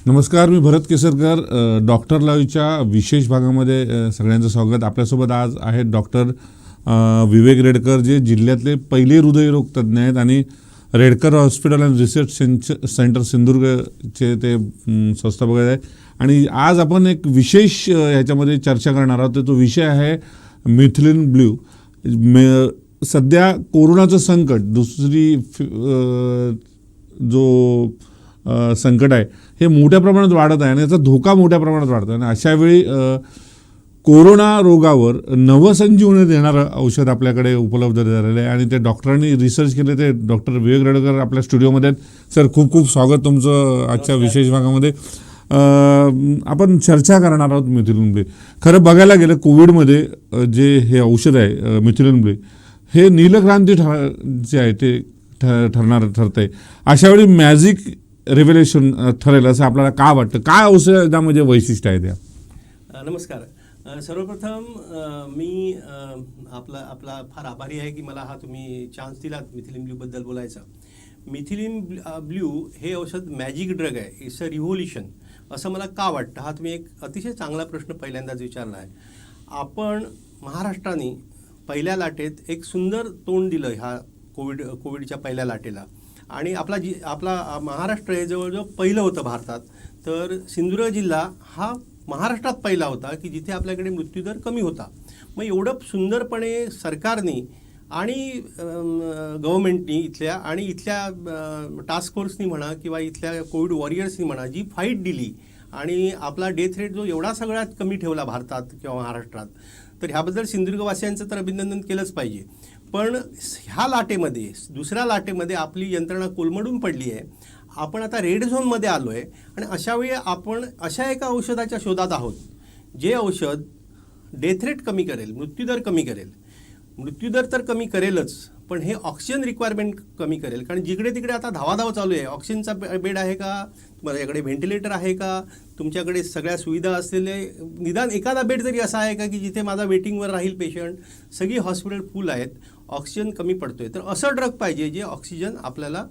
नमस्कार, मी भरत केसरकर. डॉक्टर लाईव्हच्या विशेष भागामध्ये सगळ्यांचं स्वागत. आपल्यासोबत आज आहेत डॉक्टर विवेक रेडकर, जे जिल्ह्यातले पहिले हृदयरोग तज्ज्ञ आहेत आणि Redkar hospital and research centre सिंधुदुर्गचे ते संस्थापक आहेत. आणि आज आपण एक विशेष ह्याच्यामध्ये चर्चा करणार आहोत. तो विषय आहे मिथिलीन ब्ल्यू. सध्या कोरोनाचं संकट, दुसरी जो संकट आहे हे मोठ्या प्रमाणात वाढत आहे आणि याचा धोका मोठ्या प्रमाणात वाढतो आहे. आणि अशावेळी कोरोना रोगावर नवसंजीवनी देणारं औषध आपल्याकडे उपलब्ध झालेलं आहे आणि ते डॉक्टरांनी रिसर्च केले. ते डॉक्टर विवेक रेडकर आपल्या स्टुडिओमध्ये आहेत. सर, खूप खूप स्वागत तुमचं आजच्या विशेष भागामध्ये. आपण चर्चा करणार आहोत मिथिलीन ब्ल्यू. खरं बघायला गेलं, कोविडमध्ये जे हे औषध आहे मिथिलीन ब्ल्यू, हे नीलक्रांती जे आहे ते ठरतं आहे. अशावेळी मॅजिक रेव्होल्युशन ठरेल असं आपल्याला का वाटतं? काय औषधामध्ये वैशिष्ट्य आहे त्या? नमस्कार. सर्वप्रथम मी आपला फार आभारी आहे की मला तुम्ही चान्स दिलात मिथिलीन ब्ल्यूबद्दल बोलायचा. मिथिलीन ब्ल्यू हे औषध मॅजिक ड्रग आहे. इट्स अ रिव्होल्युशन असं मला का वाटतं? हा तुम्ही एक अतिशय चांगला प्रश्न पहिल्यांदाच विचारला आहे. आपण महाराष्ट्राने पहिल्या लाटेत एक सुंदर तोंड दिलं ह्या कोविडच्या पहिल्या लाटेला. आणि आपला महाराष्ट्र हे जवळजवळ पहिलं होतं भारतात. तर सिंधुदुर्ग जिल्हा हा महाराष्ट्रात पहिला होता की जिथे आपल्याकडे मृत्यूदर कमी होता. मग एवढं सुंदरपणे सरकारने आणि गव्हर्मेंटनी इथल्या टास्क फोर्सनी म्हणा किंवा इथल्या कोविड वॉरियर्सनी म्हणा जी फाईट दिली आणि आपला डेथ रेट जो एवढा सगळ्यात कमी ठेवला भारतात किंवा महाराष्ट्रात, तर ह्याबद्दल सिंधुदुर्गवासियांचं तर अभिनंदन केलंच पाहिजे. पण ह्या लाटेमध्ये, दुसऱ्या लाटेमध्ये आपली यंत्रणा कोलमडून पडली आहे. आपण आता रेड झोनमध्ये आलो आहे आणि अशावेळी आपण अशा एका औषधाच्या शोधात आहोत जे औषध डेथ रेट कमी करेल, मृत्यूदर कमी करेल. मृत्यूदर तर कमी करेलच, पण हे ऑक्सिजन रिक्वायरमेंट कमी करेल. कारण जिकडे तिकडे आता धावाधाव चालू आहे. ऑक्सिजनचा बेड आहे का, तुमच्याकडे व्हेंटिलेटर आहे का, तुमच्याकडे सगळ्या सुविधा असलेले निदान एखादा बेड तरी असा आहे का की जिथे माझा वेटिंगवर राहील पेशंट. सगळी हॉस्पिटल फुल आहेत, ऑक्सिजन कमी पडतोय. तर असं ड्रग पाहिजे जे ऑक्सिजन आपल्याला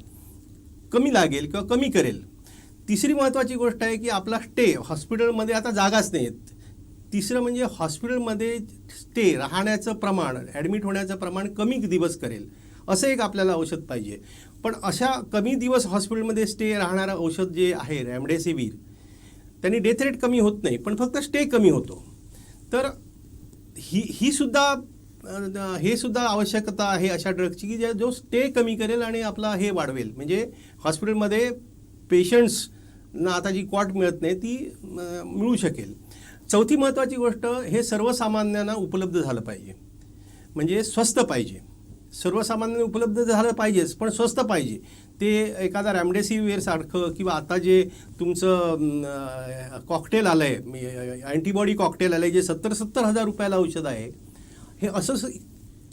कमी लागेल किंवा कमी करेल. तिसरी महत्त्वाची गोष्ट आहे की आपला स्टे हॉस्पिटलमध्ये आता जागाच नाही आहेत. तिसरं म्हणजे हॉस्पिटलमध्ये स्टे राहण्याचं प्रमाण, ॲडमिट होण्याचं प्रमाण कमी दिवस करेल असं एक आपल्याला औषध पाहिजे. पण अशा कमी दिवस हॉस्पिटलमध्ये स्टे राहणारं औषध जे आहे रेमडेसिवीर, त्यांनी डेथ रेट कमी होत नाही पण फक्त स्टे कमी होतो. तर ही सुद्धा आवश्यकता आहे अशा ड्रगची की जो स्टे कमी करेल आणि आपला हे वाढवेल. म्हणजे हॉस्पिटलमध्ये पेशंट्सना आता जी कॉट मिळत नाही ती मिळू शकेल. चौथी महत्त्वाची गोष्ट, हे सर्वसामान्यांना उपलब्ध झालं पाहिजे. म्हणजे स्वस्त पाहिजे. सर्वसामान्यांना उपलब्ध झालं पाहिजेच पण स्वस्त पाहिजे. ते एखादा रेमडेसिवीरसारखं किंवा आता जे तुमचं कॉकटेल आलं आहे, अँटीबॉडी कॉकटेल आलं आहे जे 70,000 रुपयाला औषध आहे, हे असं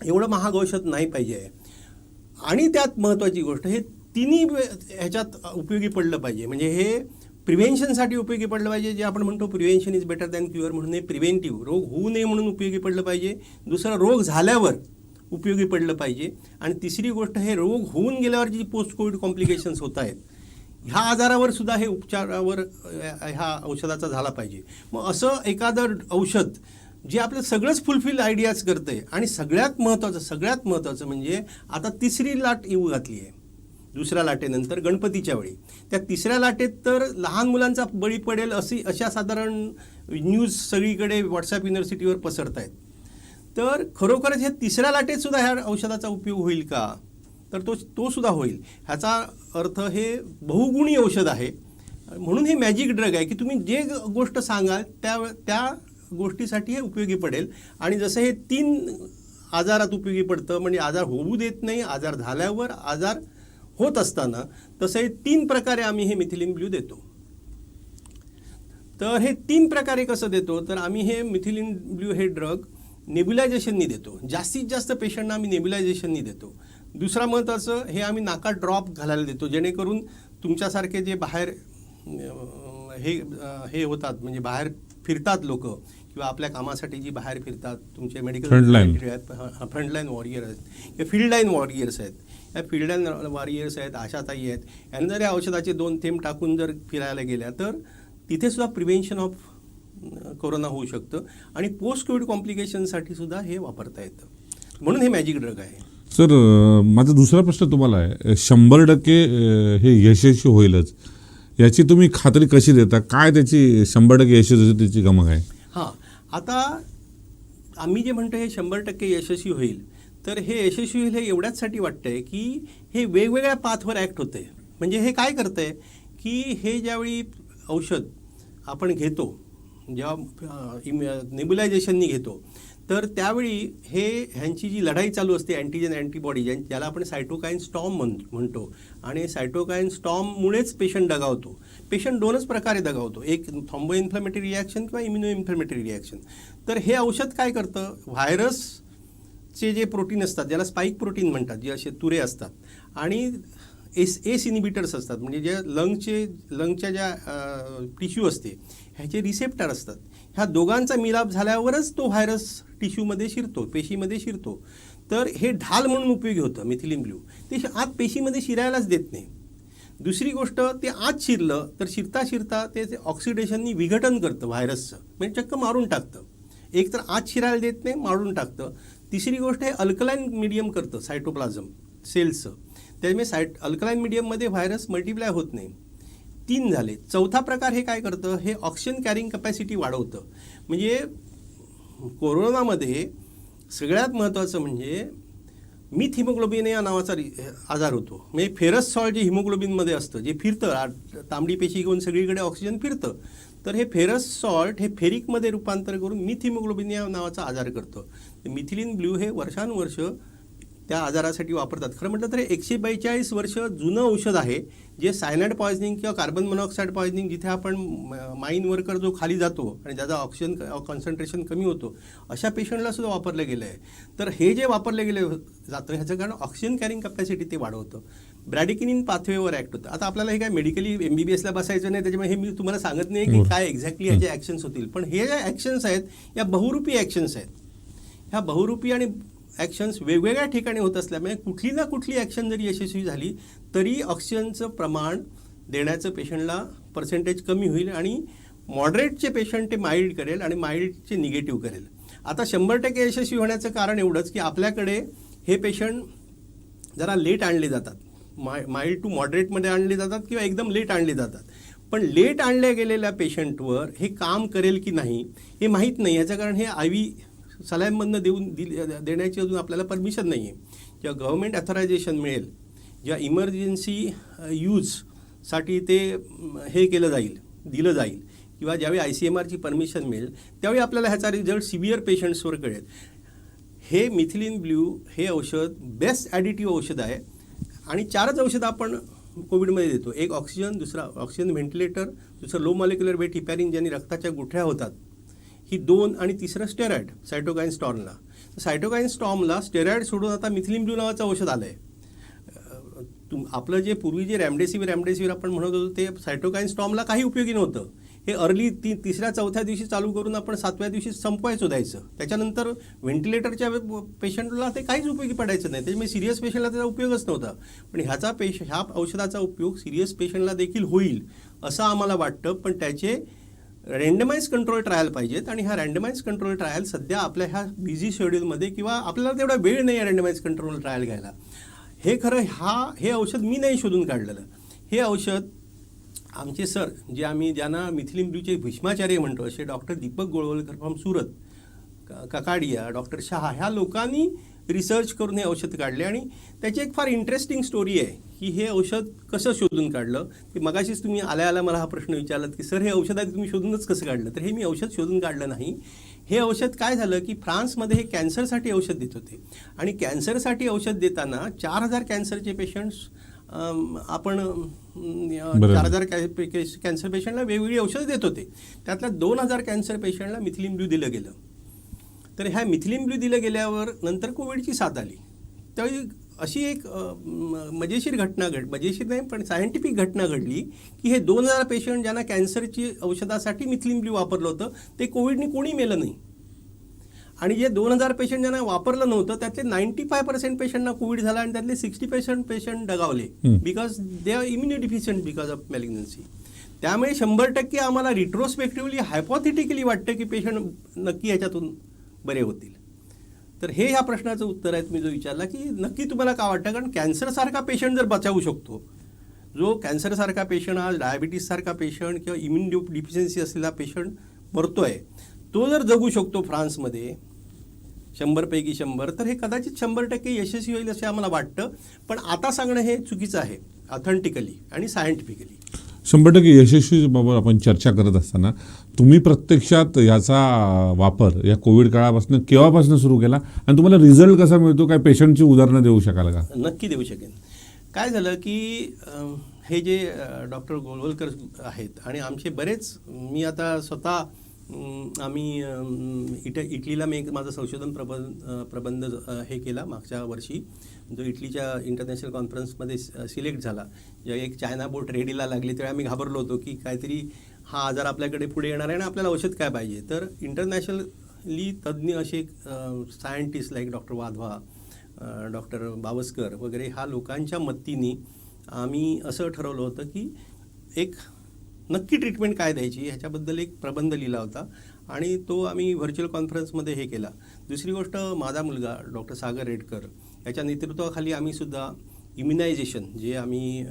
एवढं महाग औषध नाही पाहिजे आहे. आणि त्यात महत्त्वाची गोष्ट, हे तिन्ही ह्याच्यात उपयोगी पडलं पाहिजे. म्हणजे हे प्रिव्हेन्शनसाठी उपयोगी पडलं पाहिजे. जे आपण म्हणतो prevention is better than cure म्हणून, हे प्रिव्हेंटिव्ह, रोग होऊ नये म्हणून उपयोगी पडलं पाहिजे. दुसरं, रोग झाल्यावर उपयोगी पडलं पाहिजे. आणि तिसरी गोष्ट, हे रोग होऊन गेल्यावर जी पोस्ट कोविड कॉम्प्लिकेशन्स होत आहेत ह्या आजारावर सुद्धा हे उपचारावर ह्या औषधाचा झाला पाहिजे. मग असं एखादं औषध जे आपलं सगळंच फुलफिल आयडियाज करतं आहे. आणि सगळ्यात महत्त्वाचं म्हणजे आता तिसरी लाट येऊ घातली आहे. दुसऱ्या लाटेनंतर गणपतीच्या वेळी, त्या तिसऱ्या लाटेत तर लहान मुलांचा बळी पडेल अशा साधारण न्यूज सगळीकडे व्हॉट्सॲप युनिव्हर्सिटीवर पसरत आहेत. तर खरोखरच हे तिसऱ्या लाटेत सुद्धा ह्या औषधाचा उपयोग होईल का? तर तो सुद्धा होईल. ह्याचा अर्थ हे बहुगुणी औषध आहे. म्हणून हे मॅजिक ड्रग आहे की तुम्ही जे गोष्ट सांगाल त्या गोष्टीसाठी हे उपयोगी पडेल. आणि जसं हे 3 आजारात उपयोगी पडतं, म्हणजे आजार होऊ देत नाही, आजार झाल्यावर, आजार होत असताना, तसं हे 3 प्रकारे आम्ही हे मिथिलीन ब्ल्यू देतो. तर हे 3 प्रकारे कसं देतो? तर आम्ही हे मिथिलीन ब्ल्यू हे ड्रग नेब्युलायझेशननी देतो. जास्तीत जास्त पेशंटना आम्ही नेब्युलायझेशननी देतो. दुसरा महत्त्वाचं, हे आम्ही नाकात ड्रॉप घालायला देतो जेणेकरून तुमच्यासारखे जे बाहेर हे होतात, म्हणजे बाहेर फिरतात लोक किंवा आपल्या कामासाठी जी बाहेर फिरतात तुमचे मेडिकल Frontline. फ्रंटलाईन वॉरियर आहेत किंवा फील्ड लाईन वॉरियर्स आहेत या फील्ड लाईन वॉरियर्स आहेत आशाताई आहेत यांनी जर या औषधाचे 2 थेंब टाकून जर फिरायला गेल्या तर तिथे सुद्धा प्रिव्हेन्शन ऑफ कोरोना होऊ शकतं आणि पोस्ट कोविड कॉम्प्लिकेशनसाठी सुद्धा हे वापरता येतं म्हणून हे मॅजिक ड्रग आहे. सर माझा दुसरा प्रश्न तुम्हाला आहे 100% हे यशस्वी होईलच याची तुम्ही खात्री कशी देता काय त्याची 100% यशस्वीतेची गमक आहे? हां आता आम्ही जे म्हणतो हे 100% यशस्वी होईल तर हे यशस्वी होईल हे एवढ्याचसाठी वाटतंय की हे वेगवेगळ्या पाथवर ॲक्ट होते. म्हणजे हे काय करतंय की हे ज्यावेळी औषध आपण घेतो जेव्हा नेब्युलायझेशननी घेतो तर त्यावेळी ह्यांची जी लढाई चालू असते अँटीजन अँटीबॉडी ज्याला आपण सायटोकाईन स्टॉर्म म्हणतो आणि सायटोकाईन स्टॉर्ममुळेच पेशंट दगावतो. पेशंट 2च प्रकारे दगावतो एक थॉम्बो इन्फ्लॅमेटरी रिॲक्शन किंवा इम्युनो इन्फ्लॅमेटरी रिॲक्शन. तर हे औषध काय करतं व्हायरसचे जे प्रोटीन असतात ज्याला स्पाईक प्रोटीन म्हणतात जे असे तुरे असतात आणि एस इनिबिटर्स असतात म्हणजे जे लंगच्या ज्या टिश्यू असते ह्याचे रिसेप्टर असतात ह्या दोघांचा मिलाप झाल्यावरच तो व्हायरस टिश्यूमध्ये शिरतो पेशीमध्ये शिरतो. तर हे ढाल म्हणून उपयोगी होतं मिथिलीन ब्ल्यू. ते आत पेशीमध्ये शिरायलाच देत नाही. दुसरी गोष्ट ते आत शिरलं तर शिरता ते ऑक्सिडेशननी विघटन करतं व्हायरसचं म्हणजे चक्क मारून टाकतं. एक तर आत शिरायला देत नाही मारून टाकतं. तिसरी गोष्ट हे अल्कलाईन मीडियम करतं सायटोप्लाझम सेल्सचं त्यामुळे अल्कलाईन मीडियममध्ये व्हायरस मल्टिप्लाय होत नाही. 3 झाले. चौथा प्रकार हे काय करतं हे ऑक्सिजन कॅरिंग कपॅसिटी वाढवतं. म्हणजे कोरोनामध्ये सगळ्यात महत्त्वाचं म्हणजे मिथ हिमोग्लोबिन या नावाचा आजार होतो. म्हणजे फेरस सॉल्ट जे हिमोग्लोबिनमध्ये असतं जे फिरतं तांबडी पेशी घेऊन सगळीकडे ऑक्सिजन फिरतं तर हे फेरस सॉल्ट हे फेरिकमध्ये रूपांतर करून मिथ हिमोग्लोबिन या नावाचा आजार करतं. मिथिलीन ब्ल्यू हे वर्षानुवर्ष त्या आजारासाठी वापरतात. खरं म्हटलं तर 142 वर्ष जुनं औषध आहे जे सायनाइड पॉयझनिंग किंवा कार्बन मोनॉक्साईड पॉयझनिंग जिथे आपण माइन वर्कर जो खाली जातो आणि ज्याचा ऑक्सिजन कॉन्सन्ट्रेशन कमी होतो अशा पेशंटला सुद्धा वापरलं गेलं आहे. तर हे जे वापरले गेले जातं ह्याचं कारण ऑक्सिजन कॅरिंग कॅपॅसिटी ते वाढवतं. ब्रॅडिकिनिन पाथवेवर ॲक्ट होतं. आता आपल्याला हे काय मेडिकली MBBSला बसायचं नाही त्याच्यामुळे हे मी तुम्हाला सांगत नाही की काय एक्झॅक्टली याचे ॲक्शन्स होतील पण हे ज्या ॲक्शन्स आहेत या बहुरूपी ॲक्शन्स आहेत. ह्या बहुरूपी आणि ॲक्शन्स वेगवेगळ्या ठिकाणी होत असल्यामुळे कुठली ना कुठली ॲक्शन जरी यशस्वी झाली तरी ऑक्सिजनचं प्रमाण देण्याचं पेशंटला पर्सेंटेज कमी होईल आणि मॉडरेटचे पेशंट ते माइल्ड करेल आणि माइल्डचे निगेटिव्ह करेल. आता 100% यशस्वी होण्याचं कारण एवढंच की आपल्याकडे हे पेशंट जरा लेट आणले जातात माइल्ड टू मॉडरेटमध्ये आणले जातात किंवा एकदम लेट आणले जातात. पण लेट आणल्या गेलेल्या पेशंटवर हे काम करेल की नाही हे माहीत नाही. याचं कारण हे IV सलाईनमधनं देण्याची अजून आपल्याला परमिशन नाही आहे. जेव्हा गव्हर्मेंट अथॉरायझेशन मिळेल जेव्हा इमर्जन्सी यूजसाठी ते हे दिलं जाईल किंवा ज्यावेळी ICMRची परमिशन मिळेल त्यावेळी आपल्याला ह्याचा रिझल्ट सिव्हिअर पेशंट्सवर कळेल. हे मिथिलीन ब्ल्यू हे औषध बेस्ट ॲडिटिव्ह औषध आहे आणि 4च औषधं आपण कोविडमध्ये देतो. एक ऑक्सिजन दुसरा ऑक्सिजन व्हेंटिलेटर दुसरं लो मॉलिक्युलर वेट हिपॅरिन ज्यांनी रक्ताच्या गुठळ्या होतात ही 2 आणि तिसरं स्टेरॉइड सायटोकाईन स्टॉर्मला. सायटोकाईन स्टॉर्मला स्टेरॉइड सोडून आता मिथिलीन ब्ल्यू नावाचं औषध आलं आहे. आपलं जे पूर्वी जे रॅमडेसिवीर आपण म्हणत होतो ते सायटोकाईन स्टॉर्मला काही उपयोगी नव्हतं. हे अर्ली 3ऱ्या-4थ्या दिवशी चालू करून आपण 7व्या दिवशी संपवायचो द्यायचं. त्याच्यानंतर व्हेंटिलेटरच्या पेशंटला ते काहीच उपयोगी पडायचं नाही त्याच्यामुळे सिरियस पेशंटला त्याचा उपयोगच नव्हता. पण ह्या औषधाचा उपयोग सिरियस पेशंटला देखील होईल असं आम्हाला वाटतं. पण त्याचे रँडमाइज कंट्रोल ट्रायल पाहिजेत आणि ह्या रँडमाइज कंट्रोल ट्रायल सध्या आपल्या ह्या बिझी शेड्यूलमध्ये किंवा आपल्याला तेवढा वेळ नाही आहे रँडमाइज कंट्रोल ट्रायल घ्यायला. हे खरं हे औषध मी नाही शोधून काढलेलं. हे औषध आमचे सर ज्यांना मिथिलीन ब्ल्यूचे भीष्माचार्य म्हणतो असे doctor Deepak Golwalkar from Surat, Kakadia, doctor Shah ह्या लोकांनी रिसर्च करून हे औषध काढले आणि त्याची एक फार इंटरेस्टिंग स्टोरी आहे की हे औषध कसं शोधून काढलं. की मगाशीच तुम्ही आल्या मला हा प्रश्न विचारलात की सर हे औषध आहे तुम्ही शोधूनच कसं काढलं. तर हे मी औषध शोधून काढलं नाही. हे औषध काय झालं की फ्रान्समध्ये हे कॅन्सरसाठी औषध देत होते आणि कॅन्सरसाठी औषध देताना 4000 कॅन्सरचे पेशंट्स आपण 4000 कॅन्सर पेशंटला वेगवेगळी औषधं देत होते. त्यातल्या 2000 कॅन्सर पेशंटला मिथिलीन ब्ल्यू दिलं गेलं. तर ह्या मिथिलीन ब्ल्यू दिलं गेल्यावर नंतर कोविडची साथ आली. त्यावेळी अशी एक मजेशीर मजेशीर नाही पण सायंटिफिक घटना घडली की हे 2000 पेशंट ज्यांना कॅन्सरची औषधासाठी मिथिलीन ब्ल्यू वापरलं होतं ते कोविडनी कोणी मेलं नाही. आणि जे 2000 पेशंट ज्यांना वापरलं नव्हतं त्यातले 95% पेशंटना कोविड झाला आणि त्यातले 60% पेशंट दगावले because they are immuno deficient because of malignancy. त्यामुळे 100% आम्हाला रिट्रोस्पेक्टिव्हली हायपोथेटिकली वाटतं की पेशंट नक्की याच्यातून बरे होतील. तर हे ह्या प्रश्नाचं उत्तर आहे तुम्ही जो विचारला की नक्की तुम्हाला का वाटतं, कारण कॅन्सरसारखा पेशंट जर बचावू शकतो, जो कॅन्सरसारखा पेशंट आज डायबिटीससारखा पेशंट किंवा इम्युनो डिफिशियन्सी असलेला पेशंट मरतोय, तो जर जगू शकतो फ्रान्समध्ये 100 पैकी 100, तर हे कदाचित 100% यशस्वी होईल असे आम्हाला वाटतं. पण आता सांगणं हे चुकीचं आहे ऑथेंटिकली आणि सायंटिफिकली. 100% यशस्वीबाबत आपण चर्चा करत असताना तुम्ही प्रत्यक्षात याचा वापर या कोविड काळापासून केव्हापासून सुरू केला आणि तुम्हाला रिझल्ट कसा मिळतो, काय पेशंटची उदाहरणं देऊ शकाल का? नक्की देऊ शकेन. काय झालं की हे जे डॉक्टर गोळवलकर आहेत आणि आमचे बरेच, मी आता स्वतः आम्ही इटलीला मी एक माझं संशोधन प्रबंध हे केला मागच्या वर्षी, जो इटलीच्या इंटरनॅशनल कॉन्फरन्समध्ये सिलेक्ट झाला. जेव्हा एक चायना बोट रेडीला लागली तेव्हा आम्ही घाबरलो होतो की काहीतरी हा आजार आपल्याकडे पुढे येणार आहे आणि आपल्याला औषध काय पाहिजे. तर इंटरनॅशनली तज्ज्ञ असे scientist like doctor Wadhwa, doctor Bawaskar वगैरे ह्या लोकांच्या मदतीने आम्ही असं ठरवलं होतं की एक नक्की ट्रीटमेंट काय द्यायची ह्याच्याबद्दल एक प्रबंध लिहिला होता आणि तो आम्ही व्हर्च्युअल कॉन्फरन्समध्ये हे केला. दुसरी गोष्ट, माझा मुलगा डॉक्टर सागर रेडकर याच्या नेतृत्वाखाली आम्ही सुद्धा इम्युनायझेशन जे आम्ही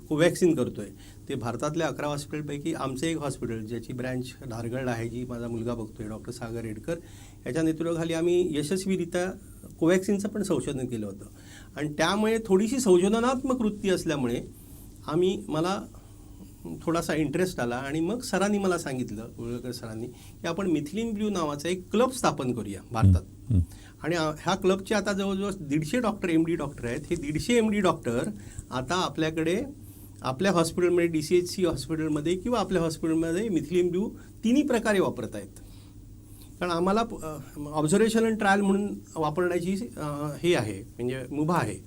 कोवॅक्सिन करतो आहे ते भारतातल्या 11 हॉस्पिटलपैकी आमचं एक हॉस्पिटल ज्याची ब्रँच धारगड आहे, जी माझा मुलगा बघतो आहे, डॉक्टर सागर रेडकर याच्या नेतृत्वाखाली आम्ही यशस्वीरित्या कोवॅक्सिनचं पण संशोधन केलं होतं. आणि त्यामुळे थोडीशी संशोधनात्मक वृत्ती असल्यामुळे मला थोडासा इंटरेस्ट आला आणि मग सरांनी मला सांगितलं, गोळवलकर सरांनी, की आपण मिथिलीन ब्ल्यू नावाचा एक क्लब स्थापन करूया भारतात. आणि ह्या क्लबचे आता जवळजवळ 150 डॉक्टर MD डॉक्टर आहेत. हे 150 MD डॉक्टर आता आपल्याकडे आपल्या हॉस्पिटलमध्ये DCHC हॉस्पिटलमध्ये किंवा आपल्या हॉस्पिटलमध्ये मिथिलीन ब्ल्यू तिन्ही प्रकारे वापरत आहेत. कारण आम्हाला ऑब्झर्वेशन अँड ट्रायल म्हणून वापरण्याची हे आहे, म्हणजे मुभा आहे.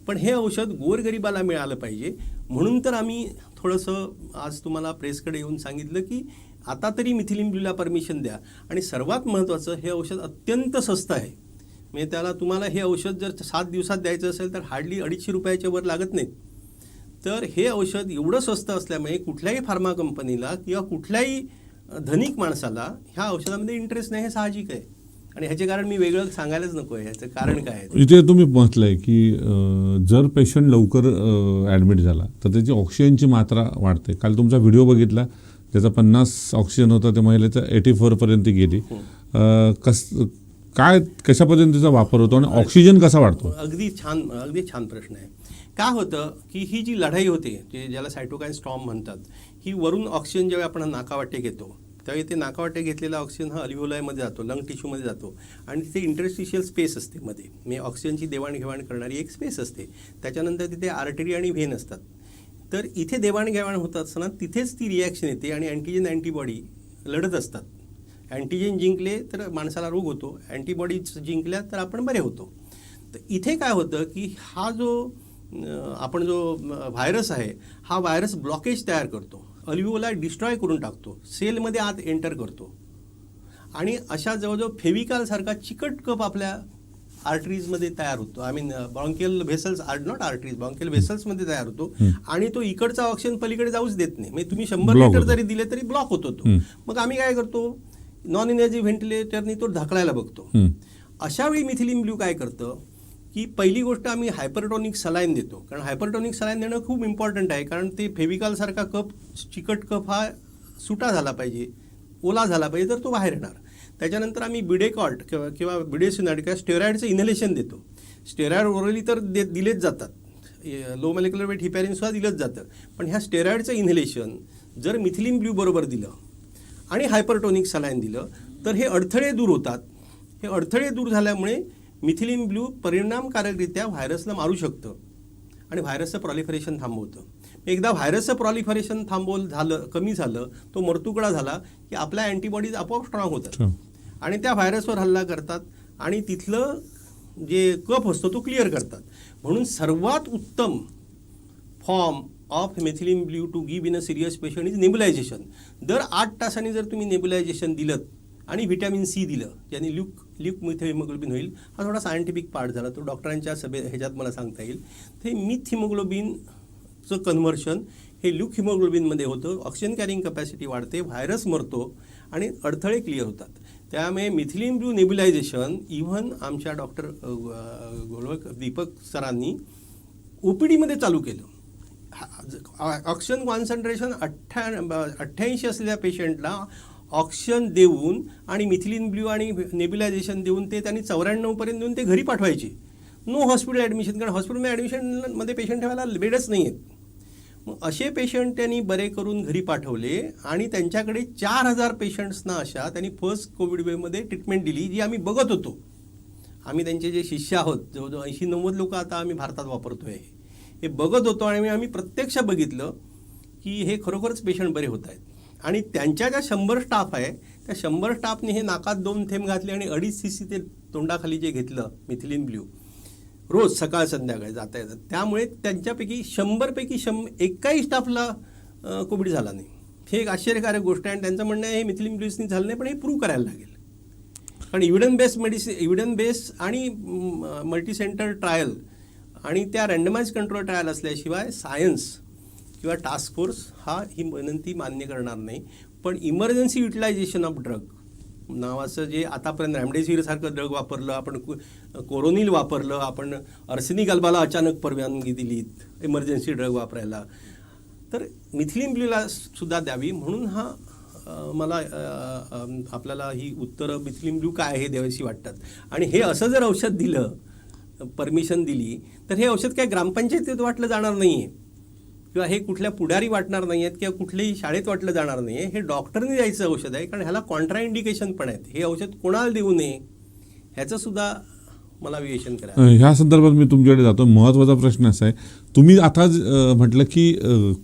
पण हे औषध गोरगरिबाला मिळालं पाहिजे म्हणून तर आम्ही थोडंसं आज तुम्हाला प्रेसकडे येऊन सांगितलं की आता तरी मिथिलीन ब्ल्यूला परमिशन द्या. आणि सर्वात महत्त्वाचं, हे औषध अत्यंत स्वस्त आहे. म्हणजे त्याला तुम्हाला हे औषध जर 7 दिवसात द्यायचं असेल तर हार्डली 250 रुपयाच्या वर लागत नाहीत. तर हे औषध एवढं स्वस्त असल्यामुळे कुठल्याही फार्मा कंपनीला किंवा कुठल्याही धनिक माणसाला ह्या औषधामध्ये इंटरेस्ट नाही, हे साहजिक आहे. आणि ह्याचे कारण मी वेगळं सांगायलाच नको आहे. ह्याचं कारण काय आहे? इथे तुम्ही म्हटलंय की जर पेशंट लवकर ॲडमिट झाला तर त्याची ऑक्सिजनची मात्रा वाढते. काल तुमचा व्हिडिओ बघितला, ज्याचा 50 ऑक्सिजन होता ते महिलेचं 84 पर्यंत गेली. कशा पद्धतीचा वापर होतो आणि ऑक्सिजन कसा वाढतो? अगदी छान प्रश्न आहे. काय होतं की ही जी लढाई होते, ज्याला सायटोकाईन स्टॉर्म म्हणतात, ही वरून ऑक्सिजन जेव्हा आपण नाकावाटे घेतो त्यावेळी ते नाकावाटे घेतलेला ऑक्सिजन हा अल्व्हिओलायमध्ये जातो, लंग टिश्यूमध्ये जातो आणि तिथे इंटरस्टिशियल स्पेस असते मध्ये, म्हणजे ऑक्सिजनची देवाणघेवाण करणारी एक स्पेस असते. त्याच्यानंतर तिथे आर्टरी आणि व्हेन असतात. तर इथे देवाणघेवाण होत असताना तिथेच ती रिॲक्शन येते आणि अँटीजन अँटीबॉडी लढत असतात. अँटीजन जिंकले तर माणसाला रोग होतो, अँटीबॉडीज जिंकल्या तर आपण बरे होतो. तर इथे काय होतं की हा जो व्हायरस आहे, हा व्हायरस ब्लॉकेज तयार करतो, अल्व्हिओला डिस्ट्रॉय करून टाकतो, सेलमध्ये आत एंटर करतो आणि अशा जवळजवळ फेविकॉलसारखा चिकट कप आपल्या आर्टरीजमध्ये तयार होतो. Bronchial vessels not arteries, bronchial व्हेसल्समध्ये तयार होतो आणि तो इकडचा ऑक्सिजन पलीकडे जाऊच देत नाही. म्हणजे तुम्ही 100 लिटर जरी दिले तरी ब्लॉक होतो तो. मग आम्ही काय करतो, नॉन एनर्जी व्हेंटिलेटरनी तो ढकलायला बघतो. अशा वेळी मिथिलीन ब्ल्यू काय करतं की पहिली गोष्ट आम्ही हायपरटॉनिक सलाईन देतो. कारण हायपरटॉनिक सलाईन देणं खूप इम्पॉर्टंट आहे, कारण ते फेविकॉलसारखा कप, चिकट कप हा सुटा झाला पाहिजे, ओला झाला पाहिजे, तर तो बाहेर येणार. त्याच्यानंतर आम्ही बिडेकॉल्ट किंवा बिडेसिनाइड किंवा स्टेरॉइडचं इनहेलेशन देतो. स्टेरॉइड ओरली तर दिलेच जातात, लो मॉलिक्युलर वेट हिपॅरिनसुद्धा दिलंच जातं. पण ह्या स्टेरॉइडचं इनहेलेशन जर मिथिलीन ब्ल्यू बरोबर दिलं आणि हायपरटॉनिक सलाईन दिलं तर हे अडथळे दूर होतात. हे अडथळे दूर झाल्यामुळे मिथिलीन ब्ल्यू परिणामकारकरित्या व्हायरसला मारू शकतं आणि व्हायरसचं प्रॉलिफरेशन थांबवतं. एकदा व्हायरसचं प्रॉलिफरेशन कमी झालं, तो मरतुकडा झाला की आपल्या अँटीबॉडीज आपोआप स्ट्रॉंग होतात आणि त्या व्हायरसवर हल्ला करतात आणि तिथलं जे कफ असतो तो क्लिअर करतात. म्हणून सर्वात उत्तम form of methylene blue to give in a serious patient is nebulisation. दर 8 तासांनी जर तुम्ही नेबुलायझेशन दिलं आणि व्हिटॅमिन सी दिलं ज्याने ल्यूक हिमोग्लोबिन होईल. हा थोडा सायंटिफिक पार्ट झाला, तो डॉक्टरांच्या ह्याच्यात मला सांगता येईल. ते मिथ हिमोग्लोबिनचं कन्व्हर्शन हे ल्यूक हिमोग्लोबिनमध्ये होतं. ऑक्सिजन कॅरिंग कपॅसिटी वाढते, व्हायरस मरतो आणि अडथळे क्लिअर होतात. त्यामुळे मिथिलीन ब्ल्यू नेब्युलायझेशन इव्हन आमच्या डॉक्टर दीपक सरांनी OPDमध्ये चालू केलं. ऑक्सिजन कॉन्सन्ट्रेशन 88 असलेल्या पेशंटला ऑक्सिजन देऊन आणि मिथिलीन ब्ल्यू आणि नेब्युलायझेशन देऊन ते त्यांनी 94पर्यंत देऊन ते घरी पाठवायचे. नो हॉस्पिटल ॲडमिशन, कारण हॉस्पिटलमध्ये ॲडमिशनमध्ये पेशंट ठेवायला बेडच नाही आहेत. मग असे पेशंट त्यांनी बरे करून घरी पाठवले आणि त्यांच्याकडे 4000 पेशंट्सना अशा त्यांनी फर्स्ट कोविड वेव्हमध्ये ट्रीटमेंट दिली, जी आम्ही बघत होतो. आम्ही त्यांचे जे शिष्य आहोत, जवळजवळ 80-90 लोक आता आम्ही भारतात वापरतो आहे, हे बघत होतो आणि आम्ही प्रत्यक्ष बघितलं की हे खरोखरच पेशंट बरे होत आहेत. आणि त्यांच्या ज्या 100 स्टाफ आहे त्या 100 स्टाफने हे नाकात 2 थेंब घातले आणि 2.5 cc ते तोंडाखाली जे घेतलं मिथिलीन ब्ल्यू रोज सकाळ संध्याकाळी जाता येतात. त्यामुळे त्यांच्यापैकी 100पैकी एकाही स्टाफला कोविड झाला नाही. हे एक आश्चर्यकारक गोष्ट आहे. आणि त्यांचं म्हणणं आहे हे मिथिलीन ब्ल्यूसनी झालं नाही, पण हे प्रूव्ह करायला लागेल. कारण इव्हिडन्स बेस्ड आणि मल्टी सेंटर ट्रायल आणि त्या रँडमाइज कंट्रोल ट्रायल असल्याशिवाय सायन्स किंवा टास्क फोर्स ही विनंती मान्य करणार नाही. पण इमर्जन्सी युटिलायझेशन ऑफ ड्रग नावाचं जे आतापर्यंत रेमडेसिवीरसारखं ड्रग वापरलं, आपण कोरोनिल वापरलं, आपण अर्सेनिक अल्बाला अचानक परवानगी दिलीत इमर्जन्सी ड्रग वापरायला, तर मिथिलीन ब्ल्यूला सुद्धा द्यावी. म्हणून मला आपल्याला ही उत्तरं मिथिलीन ब्ल्यू काय हे द्यावीशी वाटतात. आणि हे असं जर औषध दिलं, परमिशन दिली, तर हे औषध काय ग्रामपंचायतीत वाटलं जाणार नाही आहे किंवा हे कुठल्या पुढारी वाटणार नाही आहेत किंवा कुठल्याही शाळेत वाटलं जाणार नाही आहे. हे डॉक्टरने द्यायचं औषध आहे, कारण ह्याला कॉन्ट्राइंडिकेशन पण आहेत. हे औषध कोणाला देऊ नये ह्याचं सुद्धा मला विवेचन करा. ह्या संदर्भात मी तुमच्याकडे जातो. महत्त्वाचा प्रश्न असा आहे, तुम्ही आता म्हटलं की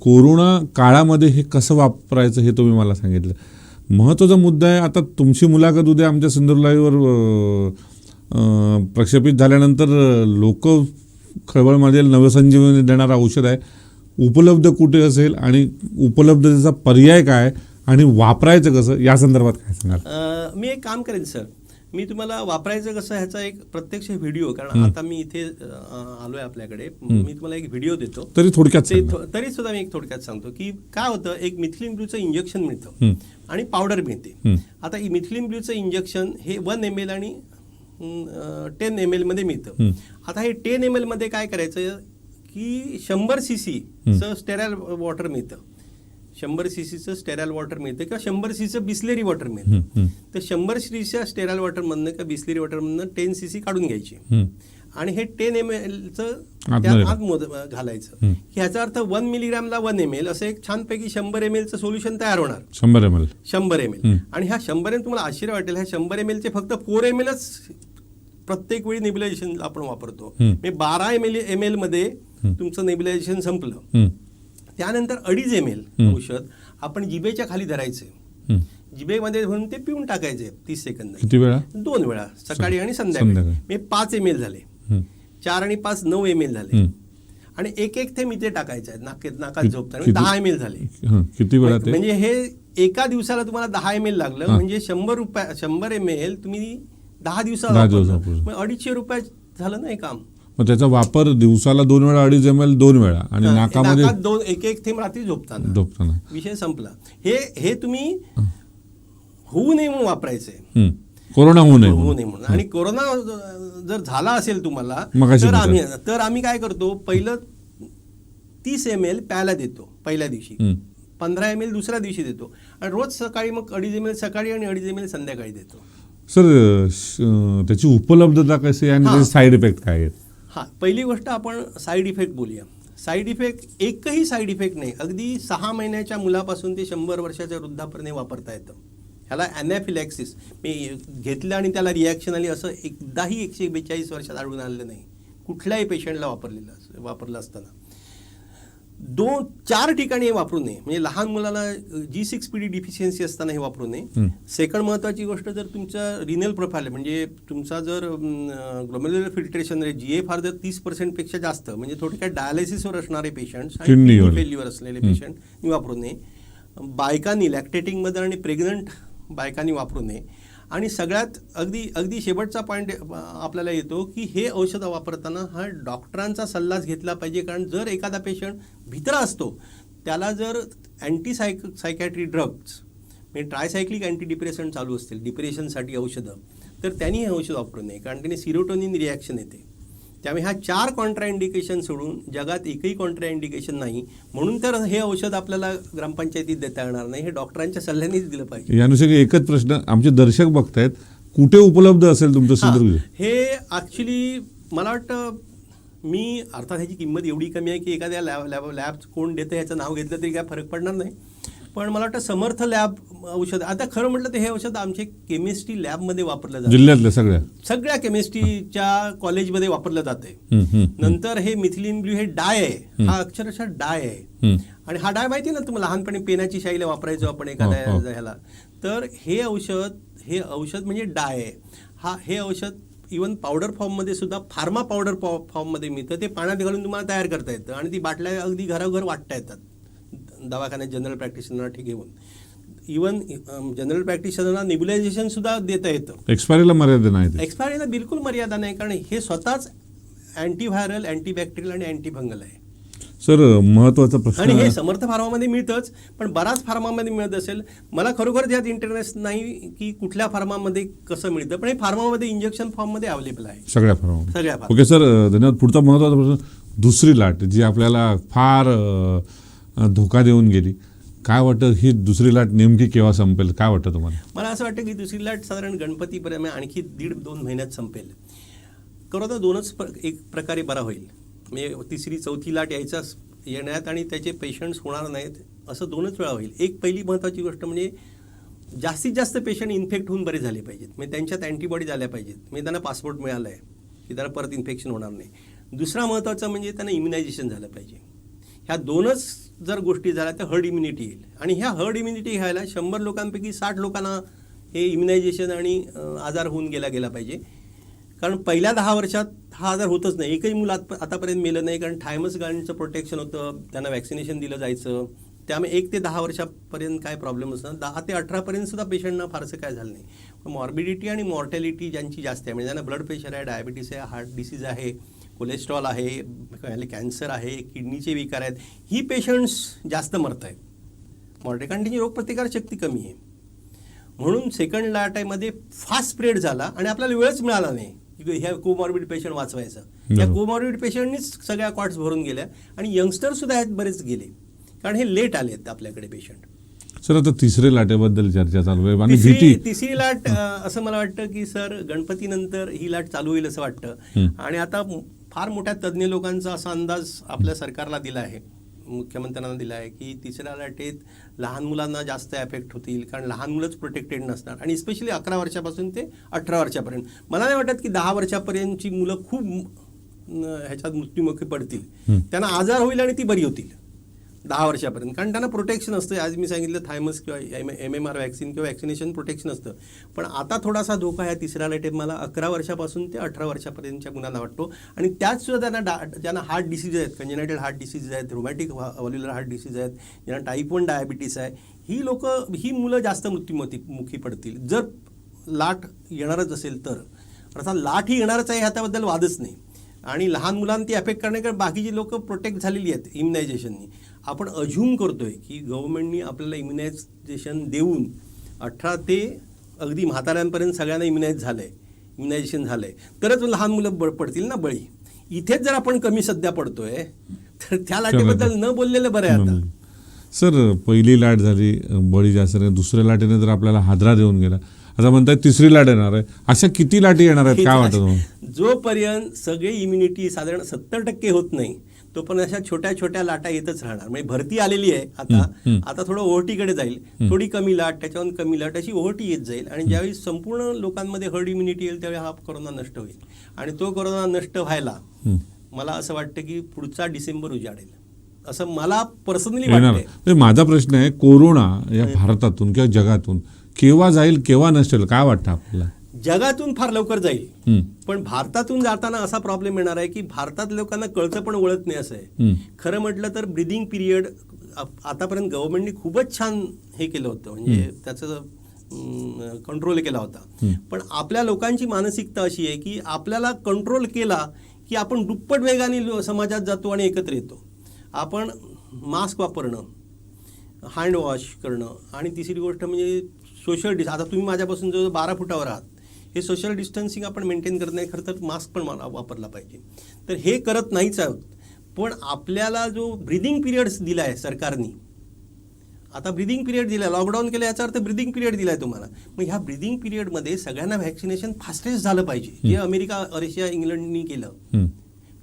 कोरोना काळामध्ये हे कसं वापरायचं हे तुम्ही मला सांगितलं. महत्त्वाचा मुद्दा आहे, आता तुमची मुलाखत उद्या आमच्या सिंधुदुर्ग लाईव्हवर प्रक्षेपित झाल्यानंतर लोक खळबळमध्ये नवसंजीवनी देणारं औषध आहे, उपलब्ध कुठे असेल आणि उपलब्धतेचा पर्याय काय आणि वापरायचं कसं या संदर्भात काय सांगाल? मी एक काम करेन सर, मी तुम्हाला वापरायचं कसं ह्याचा एक प्रत्यक्ष व्हिडिओ, कारण आता मी इथे आलोय आपल्याकडे, मी तुम्हाला एक व्हिडिओ देतो. तरी थोडक्यात तरी सुद्धा मी एक थोडक्यात सांगतो की काय होतं. एक मिथिलीन ब्ल्यूचं इंजेक्शन मिळतं आणि पावडर मिळते. आता मिथिलीन ब्ल्यूचं इंजेक्शन हे 1 ml आणि 10 ml मध्ये मिळतं. आता हे 10 ml मध्ये काय करायचं की 100 cc स्टेराइल वॉटर मिळतं, 100 cc स्टेराइल वॉटर मिळतं किंवा 100 cc बिस्लेरी वॉटर मिळतं. तर 100 cc स्टेराइल वॉटरमधनं किंवा बिस्लेरी वॉटरमधनं 10 cc काढून घ्यायची आणि हे 10 ml त्यात आत घालायचं. ह्याचा अर्थ 1 मिलीग्रामला 1 ml असं एक छानपैकी 100 ml सोल्युशन तयार होणार. 100 ml आणि ह्या 100 ml तुम्हाला आश्चर्य वाटेल, ह्या 100 ml चे फक्त 4 mlच प्रत्येक वेळी नेब्युलायझेशन आपण वापरतो. 12 ml मध्ये तुमचं नेब्युलायझेशन संपलं. त्यानंतर 2.5 ml औषध आपण जिभेच्या खाली धरायचे, जिभेमध्ये धरून ते पिऊन टाकायचे 30 सेकंद. किती वेळा? 2 वेळा, सकाळी आणि संध्याकाळी. 5 ml झाले, 4 आणि 5 9 ml झाले आणि एक थेंब इथे टाकायचे आहेत नाकात झोपताना, 10 ml झाले. किती वेळा? म्हणजे हे एका दिवसाला तुम्हाला 10 ml लागलं, म्हणजे 100 ml तुम्ही 10 दिवसाला 250 रुपये झालं ना हे काम. मग त्याचा वापर दिवसाला 2 वेळा 2.5 ml 2 वेळा आणि नाकामध्ये एक थेंब रात्री झोपताना विषय संपला. हे तुम्ही होऊ नये म्हणून वापरायचंय, कोरोना होऊ नये म्हणून. आणि कोरोना जर झाला असेल तुम्हाला तर आम्ही काय करतो, पहिलं 30 ml प्यायला देतो पहिल्या दिवशी, 15 ml दुसऱ्या दिवशी देतो आणि रोज सकाळी मग 2.5 ml सकाळी आणि 2.5 ml संध्याकाळी देतो. सर त्याची उपलब्धता कशी आणि साईड इफेक्ट काय आहेत? पहिली गोष्ट आपण साईड इफेक्ट बोलूया. साईड इफेक्ट एकही साईड इफेक्ट नाही. अगदी 6 महिन्याच्या मुलापासून ते 100 वर्षाच्या वृद्धापर्यंत वापरता येतं. ह्याला ॲनाफिलॅक्सिस मी घेतलं आणि त्याला रिॲक्शन आली असं एकदाही 142 वर्षात आढळून आलेलं नाही कुठल्याही पेशंटला वापरलं असताना. 4 ठिकाणी हे वापरू नये. म्हणजे लहान मुलाला G6PD डिफिशियन्सी असताना हे वापरू नये. सेकंड महत्त्वाची गोष्ट, जर तुमचा रिनल प्रोफाईल म्हणजे तुमचा जर ग्लोमेरुलर फिल्ट्रेशन रेट GFR जर 30% पेक्षा जास्त, म्हणजे थोडक्यात डायलिसिसवर असणारे पेशंट्स आणि किडनी फेल्युअर असलेले पेशंट वापरू नये. बायकांनी लॅक्टेटिंग मदर आणि प्रेग्नंट बायकांनी वापरू नये. आणि सगळ्यात अगदी शेवटचा पॉईंट आपल्याला येतो की हे औषध वापरताना हा डॉक्टरांचा सल्लाच घेतला पाहिजे. कारण जर एखादा पेशंट भित्रा असतो, त्याला जर सायकॅट्री ड्रग्स म्हणजे ट्रायसायक्लिक अँटी डिप्रेशन चालू असतील डिप्रेशनसाठी औषधं, तर त्यांनी हे औषध वापरू नये. कारण त्याने सिरोटोनिन रिॲक्शन येते. त्यामुळे ह्या 4 कॉन्ट्राइंडिकेशन सोडून जगात एकही कॉन्ट्राइंडिकेशन नाही. म्हणून तर हे औषध आपल्याला ग्रामपंचायतीत देता येणार नाही. हे डॉक्टरांच्या सल्ल्यानेच दिलं पाहिजे. यानुसार एकच प्रश्न आमचे दर्शक बघतायत, कुठे उपलब्ध असेल तुमचं सिंधुदुर्ग? हे ॲक्च्युली मला वाटतं मी अर्थात ह्याची किंमत एवढी कमी आहे की एखाद्या लॅब कोण देतं ह्याचं नाव घेतलं तरी काय फरक पडणार नाही. पण मला वाटतं समर्थ लॅब औषध, आता खरं म्हटलं तर हे औषध आमचे केमिस्ट्री लॅबमध्ये वापरलं जातं. जिल्ह्यातल्या सगळ्या केमिस्ट्रीच्या कॉलेजमध्ये वापरलं जाते. नंतर हे मिथिलीन ब्ल्यू हे डाय आहे, हा अक्षरशः डाय आहे. आणि हा डाय माहिती ना तुम्हाला, लहानपणी पेनाची शाईला वापरायचो आपण एखाद्या ह्याला. तर हे औषध म्हणजे डाय आहे. हे औषध इव्हन पावडर फॉर्ममध्ये सुद्धा, फार्मा पावडर फॉर्ममध्ये मिळतं. ते पाण्यात घालून तुम्हाला तयार करता येतं आणि ती बाटल्या अगदी घरोघर वाटता येतात दवाखान्यात जनरल प्रॅक्टिशनरला घेऊन. इव्हन जनरल प्रॅक्टिशनरला निब्युलायझेशन सुद्धा देता येतं. एक्सपायरीला मर्यादा नाही. एक्सपायरीला बिलकुल मर्यादा नाही, कारण हे स्वतःच अँटीव्हायरल, अँटीबॅक्टेरियल आणि अँटीफंगल आहे. सर, महत्वाचा प्रश्न, आणि हे समर्थ फार्मामध्ये मिळतंच, पण बराच फार्मामध्ये मिळत असेल. मला खरोखर त्यात इंटरेस्ट नाही की कुठल्या फार्मामध्ये कसं मिळतं, पण हे फार्मामध्ये इंजेक्शन फॉर्ममध्ये अवेलेबल आहे सगळ्या फार्मा. सगळ्या. ओके सर, धन्यवाद. पुढचा महत्वाचा प्रश्न, दुसरी लाट जी आपल्याला फार धोका देऊन गेली, काय वाटतं ही दुसरी लाट नेमकी केव्हा संपेल? काय वाटतं तुम्हाला? मला असं वाटतं की दुसरी लाट साधारण गणपतीपर्यंत आणखी 1.5-2 महिन्यात संपेल. कोरोना 2च एक प्रकारे बरा होईल. म्हणजे तिसरी चौथी लाट येण्यात आणि त्याचे पेशंट्स होणार नाहीत असं 2च वेळा होईल. एक पहिली महत्त्वाची गोष्ट म्हणजे जास्तीत जास्त पेशंट इन्फेक्ट होऊन बरे झाले पाहिजेत. म्हणजे त्यांच्यात अँटीबॉडी झाल्या पाहिजेत. म्हणजे त्यांना पासपोर्ट मिळाला आहे की त्यांना परत इन्फेक्शन होणार नाही. दुसरा महत्त्वाचा म्हणजे त्यांना इम्युनायझेशन झालं पाहिजे. ह्या 2च जर गोष्टी झाल्या तर हर्ड इम्युनिटी येईल. आणि ह्या हर्ड इम्युनिटी घ्यायला 100 लोकांपैकी 60 लोकांना हे इम्युनायझेशन आणि आजार होऊन गेला पाहिजे. कारण पहिल्या 10 वर्षात हा आजार होतच नाही. एकही मुलं आतापर्यंत मेलं नाही, कारण थायमस ग्लँडचं प्रोटेक्शन होतं, त्यांना वॅक्सिनेशन दिलं जायचं. त्यामुळे 1 ते 10 वर्षापर्यंत काय प्रॉब्लेम असणार. 10 ते 18पर्यंत सुद्धा पेशंटना फारसं काय झालं नाही. पण मॉर्बिडिटी आणि मॉर्टॅलिटी ज्यांची जास्त आहे, म्हणजे त्यांना ब्लड प्रेशर आहे, डायबिटीस आहे, हार्ट डिसीज आहे, कोलेस्ट्रॉल आहे, कॅन्सर आहे, किडनीचे विकार आहेत, ही पेशंट्स जास्त मरत आहेत. कारण त्यांची रोगप्रतिकार शक्ती कमी आहे. म्हणून सेकंड लाटेमध्ये फास्ट स्प्रेड झाला आणि आपल्याला वेळच मिळाला नाही ह्या कोमॉर्बिड पेशंट वाचवायचा. त्या कोमॉर्बिड पेशंटनीच सगळ्या कॉट्स भरून गेल्या आणि यंगस्टर सुद्धा ह्यात बरेच गेले, कारण हे लेट आलेत आपल्याकडे पेशंट. सर, आता तिसरी लाटेबद्दल चर्चा चालू आहे आणि भीती. तिसरी लाट असं मला वाटतं की सर गणपतीनंतर ही लाट चालू होईल असं वाटतं. आणि आता फार मोठ्या तज्ज्ञ लोकांचा असा अंदाज आपल्या सरकारला दिला आहे, मुख्यमंत्र्यांना दिला आहे की तिसऱ्या लाटेत लहान मुलांना जास्त एफेक्ट होतील, कारण लहान मुलंच प्रोटेक्टेड नसणार. आणि स्पेशली 11 वर्षापासून ते 18 वर्षापर्यंत. मला नाही वाटत की 10 वर्षापर्यंतची मुलं खूप ह्याच्यात मृत्युमुखी पडतील. त्यांना आजार होईल आणि ती बरी होतील 10 वर्षापर्यंत, कारण त्यांना प्रोटेक्शन असतं. आज मी सांगितलं थायमस किंवा MMR वॅक्सिन किंवा वॅक्सिनेशन प्रोटेक्शन असतं. पण आता थोडासा धोका ह्या तिसऱ्या लाटेत मला 11 वर्षापासून ते 18 वर्षापर्यंतच्या मुलांना वाटतो. आणि त्याच सुद्धा ज्यांना हार्ट डिसीज आहेत, कंजेनायटल हार्ट डिसीज आहेत, रोमॅटिक व्हॉल्युलर हार्ट डिसीज आहेत, ज्यांना टाईप 1 डायबिटीस आहे, ही मुलं जास्त मृत्युमुखी पडतील जर लाट येणारच असेल तर. अर्थात लाट ही येणारच आहे ह्याच्याबद्दल वादच नाही. आणि लहान मुलांना ती अफेक्ट करण्याकडे बाकीची लोक प्रोटेक्ट झालेली आहेत इम्युनायझेशननी. आपण अज्युम करतोय की गव्हर्नमेंटनी आपल्याला इम्युनायझेशन देऊन 18 ते अगदी म्हाताऱ्यांपर्यंत सगळ्यांना इम्युनायझेशन झालंय तरच लहान मुलं पडतील ना बळी. इथेच जर आपण कमी सध्या पडतोय तर त्या लाटेबद्दल न बोललेलं बरं आहे. आता सर, पहिली लाट झाली, बळी जास्त नाही. दुसऱ्या लाटेने तर आपल्याला हादरा देऊन गेला. आता म्हणतात तिसरी लाट येणार आहे. अशा किती लाटी येणार आहेत, काय वाटतं? जोपर्यंत सगळे इम्युनिटी साधारण 70% होत नाही तोपर्यंत अशा छोट्या छोट्या लाटा येतच राहणार. म्हणजे भरती आलेली आहे आता थोडं ओहोटीकडे जाईल. थोडी कमी लाट, त्याच्यावर कमी लाट, अशी ओहोटी येत जाईल. आणि ज्यावेळी संपूर्ण लोकांमध्ये हर्ड इम्युनिटी येईल त्यावेळी हा कोरोना नष्ट होईल. आणि तो कोरोना नष्ट व्हायला मला असं वाटतं की पुढचा डिसेंबर उजाडेल असं मला पर्सनली येणार. वाटतंय. म्हणजे माझा प्रश्न आहे, कोरोना या भारतातून किंवा जगातून केव्हा जाईल, केव्हा नसेल, काय वाटतं आपल्याला? जगातून फार लवकर जाईल, हम्म. पण भारतातून जाताना असा प्रॉब्लेम येणार आहे की भारतात लोकांना कळतं पण ओळख नाही असं आहे. खरं म्हटलं तर ब्रिदिंग पिरियड आतापर्यंत गव्हर्नमेंटने खूपच छान हे केलं होतं, म्हणजे त्याचं कंट्रोल केला होता. पण आपल्या लोकांची मानसिकता अशी आहे की आपल्याला कंट्रोल केला की आपण दुप्पट वेगाने समाजात जातो आणि एकत्र येतो. आपण मास्क वापरणं, हँड वॉश करणं आणि तिसरी गोष्ट म्हणजे सोशल आता तुम्ही माझ्यापासून जवळ 12 फुटावर आहात, हे सोशल डिस्टन्सिंग आपण मेंटेन करत नाही. खरं तर मास्क पण वापरला पाहिजे. तर हे करत नाहीच आहोत. पण आपल्याला जो ब्रिदिंग पिरियड्स दिला आहे सरकारने, आता ब्रिदिंग पिरियड दिला, लॉकडाऊन केलं याचा अर्थ ब्रिदिंग पिरियड दिला आहे तुम्हाला. मग ह्या ब्रिदिंग पिरियडमध्ये सगळ्यांना व्हॅक्सिनेशन फास्टेस्ट झालं पाहिजे, जे अमेरिका, रशिया, इंग्लंडनी केलं.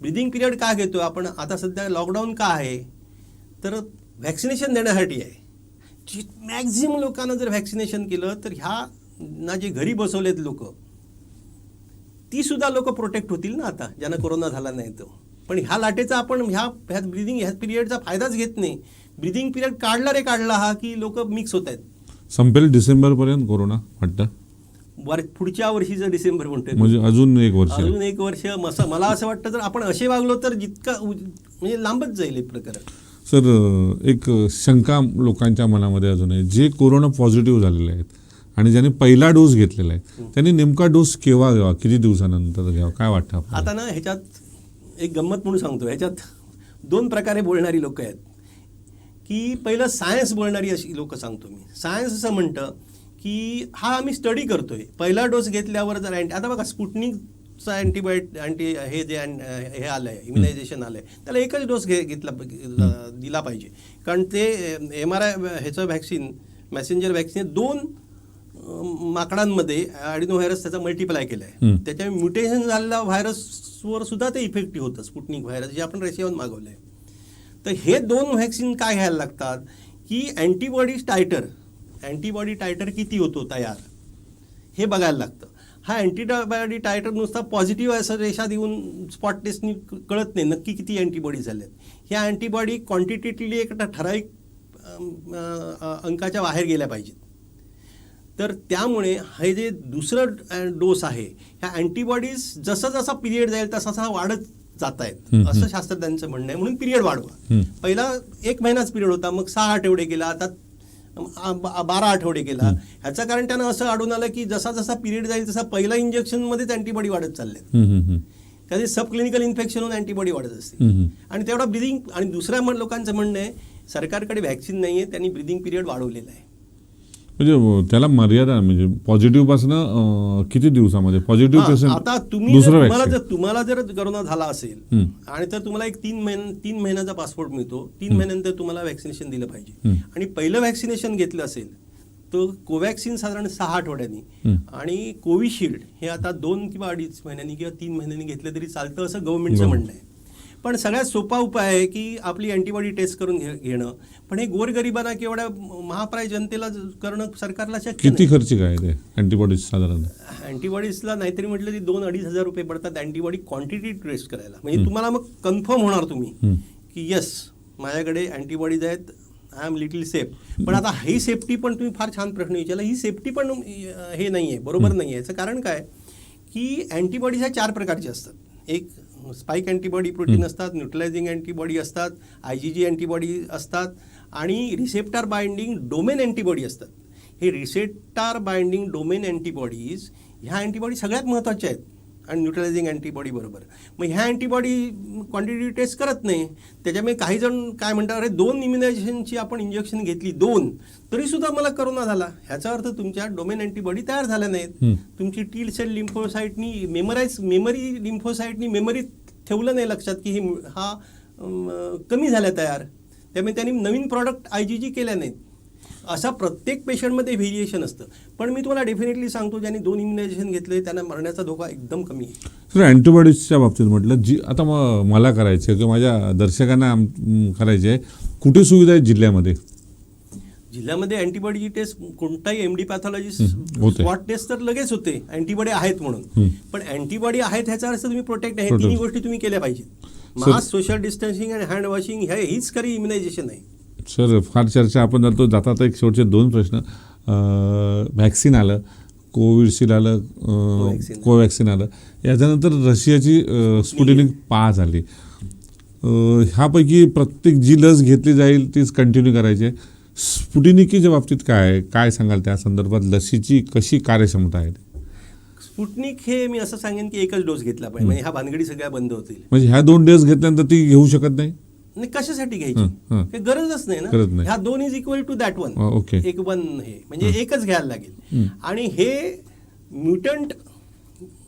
ब्रिदिंग पिरियड का घेतो आपण आता सध्या, लॉकडाऊन का आहे तर व्हॅक्सिनेशन देण्यासाठी आहे. मॅक्झिमम लोकांना जर व्हॅक्सिनेशन केलं तर ह्या ना जे घरी बसवलेत लोक, ती सुद्धा लोक प्रोटेक्ट होतील ना आता, ज्यांना कोरोना झाला नाही तो. पण ह्या लाटेचा आपण ह्या ब्रिदिंग ह्या पिरियडचा फायदाच घेत नाही. ब्रिदिंग पिरियड काढला हा की लोक मिक्स होत आहेत. संपेल डिसेंबरपर्यंत कोरोना वाटतं, पुढच्या वर्षीचं डिसेंबर म्हणतोय, म्हणजे अजून एक वर्ष. अजून एक वर्ष. मला असं वाटतं जर आपण असे वागलो तर जितका म्हणजे लांबच जाईल हे प्रकरण. सर, एक शंका लोकांच्या मनामध्ये अजून आहे, जे कोरोना पॉझिटिव्ह झालेले आहेत आणि ज्यांनी पहिला डोस घेतलेला आहे त्यांनी नेमका डोस केव्हा घ्यावा, किती दिवसानंतर घ्यावा, काय वाटतं आपल्याला? आता ना ह्याच्यात एक गंमत म्हणून सांगतो, ह्याच्यात 2 प्रकारे बोलणारी लोक आहेत. की पहिलं सायन्स बोलणारी अशी लोक सांगतो मी. सायन्स असं म्हणतं की हा आम्ही स्टडी करतोय, पहिला डोस घेतल्यावर जर आता बघा स्पुटनिकचा हे जे हे आलं आहे, इम्युनायझेशन आलं आहे, त्याला एकच डोस दिला पाहिजे. कारण ते MRI ह्याचं व्हॅक्सिन, मेसेंजर व्हॅक्सिन 2 माकडांमध्ये ॲडिनो व्हायरस त्याचा मल्टिप्लाय केला आहे. त्याच्यामुळे म्युटेशन झालेल्या व्हायरसवर सुद्धा ते इफेक्टिव्ह होतं, स्पुटनिक व्हायरस जे आपण रशियाहून मागवलं आहे. तर हे 2 व्हॅक्सिन काय घ्यायला लागतात की अँटीबॉडी टायटर किती होतो तयार हे बघायला लागतं. हा अँटीबॉडी टायटर नुसता पॉझिटिव्ह असं रेषा देऊन स्पॉट टेस्टनी कळत नाही नक्की किती अँटीबॉडी झाल्यात. ह्या अँटीबॉडी क्वांटिटेटिव्हली एक ठराविक अंकाच्या बाहेर गेल्या पाहिजेत. तर त्यामुळे हे जे दुसरं डोस आहे, ह्या अँटीबॉडीज जसा पिरियड जाईल तसा वाढत जात आहेत असं शास्त्रज्ञांचं म्हणणं आहे. म्हणून पिरियड वाढवा. पहिला 1 महिनाच पिरियड होता, मग 6 आठवडे गेला, आता 12 आठवडे गेला. ह्याचं कारण त्यांना असं आढळून आलं की जसा पिरियड जाईल तसा पहिल्या इंजेक्शनमध्येच अँटीबॉडी वाढत चालले. कधी सब क्लिनिकल इन्फेक्शन होऊन अँटीबॉडी वाढत असते आणि तेवढा ब्रिदिंग. आणि दुसऱ्या लोकांचं म्हणणं आहे सरकारकडे व्हॅक्सिन नाही आहे, त्यांनी ब्रिदिंग पिरियड वाढवलेला आहे. म्हणजे त्याला मर्यादा, म्हणजे पॉझिटिव्ह पासून किती दिवसामध्ये पॉझिटिव्ह पेशंट आता तुम्हाला जर कोरोना झाला असेल आणि तर तुम्हाला एक 3 महिन्याचा पासपोर्ट मिळतो, 3 महिन्यानंतर तुम्हाला व्हॅक्सिनेशन दिलं पाहिजे. आणि पहिलं व्हॅक्सिनेशन घेतलं असेल तर कोवॅक्सिन साधारण 6 आठवड्यांनी आणि कोविशिल्ड हे आता 2 किंवा 2.5 महिन्यांनी किंवा 3 महिन्यांनी घेतलं तरी चालतं असं गव्हर्नमेंटचं म्हणणं आहे. पण सगळ्यात सोपा उपाय आहे की आपली अँटीबॉडी टेस्ट करून घेणं. पण हे गोरगरिबांना किंवा एवढ्या महाप्राय जनतेला करणं सरकारला शक्य नाही. किती खर्चिक आहे ते अँटीबॉडीज? साधारण अँटीबॉडीजला नाहीतरी म्हटलं की 2-2.5 हजार रुपये पडतात अँटीबॉडी क्वांटिटी टेस्ट करायला. म्हणजे तुम्हाला मग कन्फर्म होणार तुम्ही की येस माझ्याकडे अँटीबॉडीज आहेत, आय एम लिटिल सेफ. पण आता ही सेफ्टी पण तुम्ही फार छान प्रश्न विचारला. ही सेफ्टी पण हे नाही आहे, बरोबर नाही आहे. याचं कारण काय की अँटीबॉडीज ह्या 4 प्रकारचे असतात. एक स्पाइक अँटीबॉडी प्रोटीन असतात, न्यूट्रलायझिंग अँटीबॉडी असतात, IgG अँटीबॉडी असतात आणि रिसेप्टर बाइंडिंग डोमेन अँटीबॉडी असतात. हे रिसेप्टर बाइंडिंग डोमेन अँटीबॉडीज ह्या अँटीबॉडी सगळ्यात महत्त्वाच्या आहेत आणि न्यूट्रलायझिंग अँटीबॉडी बरोबर. मग ह्या अँटीबॉडी क्वांटिटी टेस्ट करत नाही. त्याच्यामुळे काही जण काय म्हणतात, अरे 2 इम्युनायझेशनची आपण इंजेक्शन घेतली 2 तरीसुद्धा मला करोना झाला. ह्याचा अर्थ तुमच्या डोमेन अँटीबॉडी तयार झाल्या नाहीत. तुमची टी सेल लिम्फोसाईटनी मेमरी लिम्फोसाईटनी ठेवलं नाही लक्षात की हा कमी झाल्या तयार, त्यामुळे त्यांनी नवीन प्रॉडक्ट IgG केल्या नाहीत. असा प्रत्येक पेशंटमध्ये व्हेरिएशन असतं. पण मी तुम्हाला डेफिनेटली सांगतो ज्यांनी 2 इम्युनायझेशन घेतले त्यांना मरण्याचा धोका एकदम कमी आहे. सर, अँटीबॉडीजच्या बाबतीत म्हटलं, जी आता मला करायचं आहे किंवा माझ्या दर्शकांना करायचे आहे, कुठे सुविधा आहेत जिल्ह्यामध्ये? जिल्ह्यामध्ये अँटीबॉडीची टेस्ट कोणताही एमडी पॅथॉलॉजिस्ट होते. स्पॉट टेस्ट तर लगेच होते अँटीबॉडी आहेत म्हणून. पण अँटीबॉडी आहेत ह्याचा अर्थ तुम्ही प्रोटेक्ट आहे, तिन्ही गोष्टी तुम्ही केल्या पाहिजेत. मास्क, सोशल डिस्टन्सिंग आणि हँड वॉशिंग हीच खरी इम्युनायझेशन आहे. सर फार चर्चा आपण जातो जातात. एक शेवटचे 2 प्रश्न. व्हॅक्सिन आलं, कोविशिल्ड आलं, कोवॅक्सिन आलं, याच्यानंतर रशियाची स्पुटनिक 5 आली. ह्यापैकी प्रत्येक जी लस घेतली जाईल तीच कंटिन्यू करायची आहे. स्पुटनिकीच्या बाबतीत काय सांगाल त्या संदर्भात? लसीची कशी कार्यक्षमता आहे? स्पुटनिक हे मी असं सांगेन की एकच डोस घेतला पाहिजे, म्हणजे ह्या भानगडी सगळ्या बंद होतील. म्हणजे ह्या 2 डोस घेतल्यानंतर ती घेऊ शकत नाही? नाही, कशासाठी घ्यायची? काही गरजच नाही गरज ना. नाही. ह्या 2 is equal to that 1. Okay. एक 1 हे म्हणजे एकच घ्यायला लागेल. आणि हे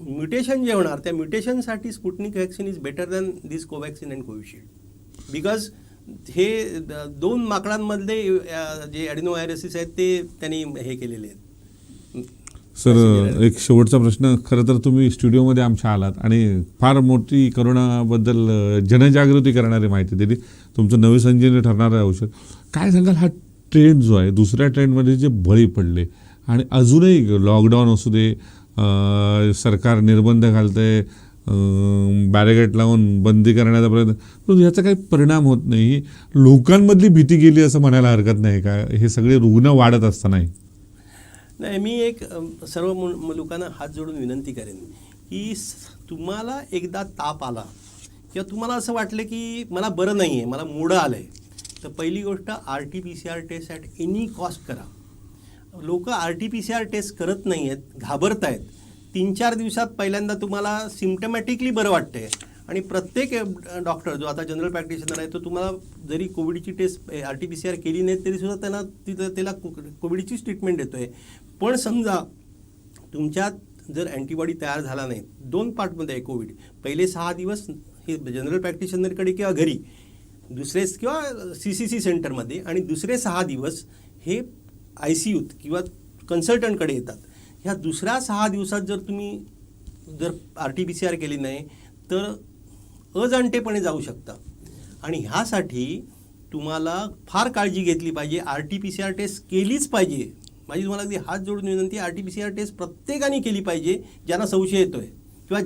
म्युटेशन जे होणार त्या म्युटेशनसाठी Sputnik vaccine is better than this Covaxin and Covishield. Because हे 2 माकडांमधले जे ॲडिनोव्हायरसेस आहेत ते त्यांनी हे केलेले आहेत. सर एक शेवटचा प्रश्न. खरं तर तुम्ही स्टुडिओमध्ये आमच्या आलात आणि फार मोठी करोनाबद्दल जनजागृती करणारी माहिती दिली. तुमचं नवी संजीवनी ठरणारं औषध. काय सांगाल हा ट्रेंड जो आहे, दुसऱ्या ट्रेंडमध्ये जे बळी पडले आणि अजूनही लॉकडाऊन असू दे, सरकार निर्बंध घालतंय, बॅरिगेट लावून बंदी करण्याचा प्रयत्न, पण याचा काही परिणाम होत नाही. लोकांमधली भीती गेली असं म्हणायला हरकत नाही का? हे सगळे रुग्ण वाढत असतानाही. नाही, मी एक सर्व लोकांना हात जोडून विनंती करेन की तुम्हाला एकदा ताप आला किंवा तुम्हाला असं वाटलं की मला बरं नाही आहे, मला मोडं आलं आहे, तर पहिली गोष्ट RT-PCR taste at any cost करा. लोक RT-PCR टेस्ट करत नाही आहेत, घाबरत आहेत. 3-4 दिवसात पहिल्यांदा तुम्हाला सिम्टमॅटिकली बरं वाटते आणि प्रत्येक डॉक्टर जो आता जनरल प्रॅक्टिशनर आहे तो तुम्हाला जरी कोविडची टेस्ट RT-PCR केली नाही तरीसुद्धा त्याला कोविडचीच ट्रीटमेंट देतो आहे. पण समजा तुमच्यात जर अँटीबॉडी तयार झाला नाही, 2 पार्टमध्ये आहे कोविड. पहिले 6 दिवस हे जनरल प्रॅक्टिशनरकडे किंवा घरी, दुसरे किंवा CCC सेंटरमध्ये, आणि दुसरे 6 दिवस हे ICUत किंवा कन्सल्टंटकडे येतात. ह्या दुसऱ्या 6 दिवसात जर तुम्ही RT-PCR केली नाही तर अजाणतेपणे जाऊ शकता. आणि ह्यासाठी तुम्हाला फार काळजी घेतली पाहिजे. RT-PCR टेस्ट केलीच पाहिजे. माझी तुम्हाला अगदी हात जोडून विनंती, RT-PCR टेस्ट प्रत्येकाने केली पाहिजे ज्यांना संशय येतो आहे किंवा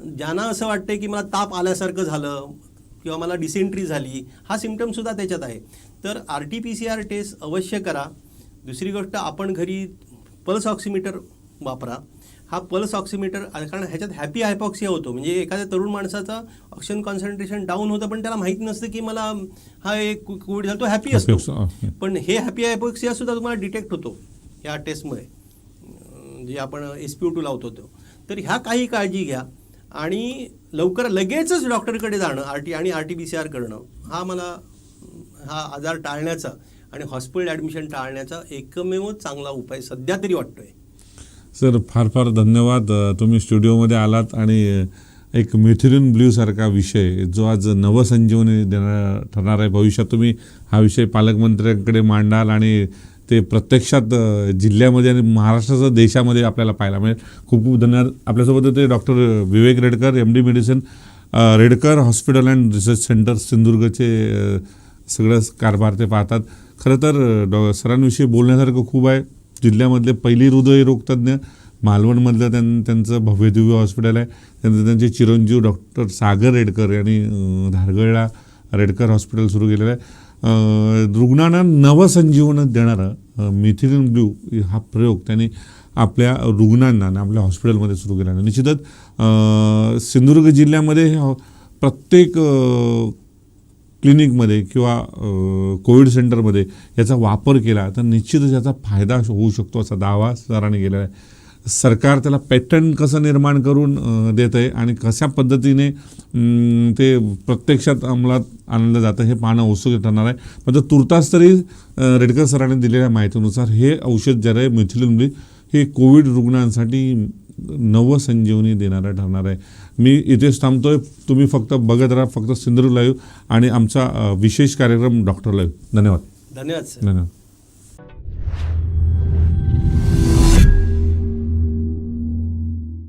ज्यांना असं वाटतं की मला ताप आल्यासारखं झालं किंवा मला डिसेंट्री झाली, हा सिम्पटमसुद्धा त्याच्यात आहे. तर RT-PCR टेस्ट अवश्य करा. दुसरी गोष्ट, आपण घरी पल्स ऑक्सिमीटर वापरा. हा पल्स ऑक्सिमीटर, कारण ह्याच्यात हॅपी हायपॉक्सिया होतो, म्हणजे एखाद्या तरुण माणसाचा ऑक्सिजन कॉन्सन्ट्रेशन डाऊन होतं पण त्याला माहीत नसतं की मला हा एक कोविड झाला, तो हॅपी असतो. पण हे हॅपी हायपॉक्सिया सुद्धा तुम्हाला डिटेक्ट होतो या टेस्टमुळे, जे आपण SpO2 लावतो तो. तर ह्या काही काळजी घ्या आणि लगेचच डॉक्टरकडे जाणं आणि RT-PCR करणं हा आजार टाळण्याचा आणि हॉस्पिटल ॲडमिशन टाळण्याचा एकमेव चांगला उपाय सध्या तरी वाटतोय. सर फार फार धन्यवाद. तुम्ही स्टुडिओमध्ये आलात आणि एक मिथिलिन ब्ल्यू सारखा विषय जो आज नवसंजीवनी ठरणार आहे. भविष्यात तुम्ही हा विषय पालकमंत्र्यांकडे मांडाल आणि ते प्रत्यक्षात जिल्ह्यामध्ये आणि महाराष्ट्राच्या देशामध्ये आपल्याला पाहायला मिळेल. खूप खूप धन्यवाद. आपल्यासोबत होते doctor Vivek Redkar, MD medicine, Redkar hospital and research centre, सिंधुदुर्गचे सगळं कारभार ते पाहतात. खरं तर सरांविषयी बोलण्यासारखं खूप आहे. जिल्ह्यामधले पहिली हृदयरोगतज्ञ, मालवणमधलं त्यांचं भव्यदिव्य हॉस्पिटल आहे. त्यांचे चिरंजीव डॉक्टर सागर रेडकर यांनी धारगळला रेडकर हॉस्पिटल सुरू केलेलं आहे. रुग्णांना नवसंजीवन देणारं मिथिलिन ब्ल्यू हा प्रयोग त्यांनी आपल्या रुग्णांना आणि आपल्या हॉस्पिटलमध्ये सुरू केला आहे. निश्चितच सिंधुदुर्ग जिल्ह्यामध्ये प्रत्येक क्लिनिकमध्ये किंवा कोविड सेंटरमध्ये याचा वापर केला तर निश्चितच याचा फायदा होऊ शकतो असा दावा सरांनी केलेला आहे. सरकार त्याला पॅटर्न कसं निर्माण करून देत आहे आणि कशा पद्धतीने ते प्रत्यक्षात अंमलात आणलं जातं हे पाहणं उत्सुक ठरणार आहे. मात्र तुर्तास तरी रेडकर सरांनी दिलेल्या माहितीनुसार हे औषध जे आहे मिथिलिन ब्ल्यू हे कोविड रुग्णांसाठी नवसंजीवनी देणारं ठरणार आहे. मी इथेच थांबतोय. तुम्ही फक्त बघत राहा फक्त सिंधुदुर्ग लाईव्ह आणि आमचा विशेष कार्यक्रम डॉक्टर लाईव्ह. धन्यवाद. धन्यवाद सर. धन्यवाद.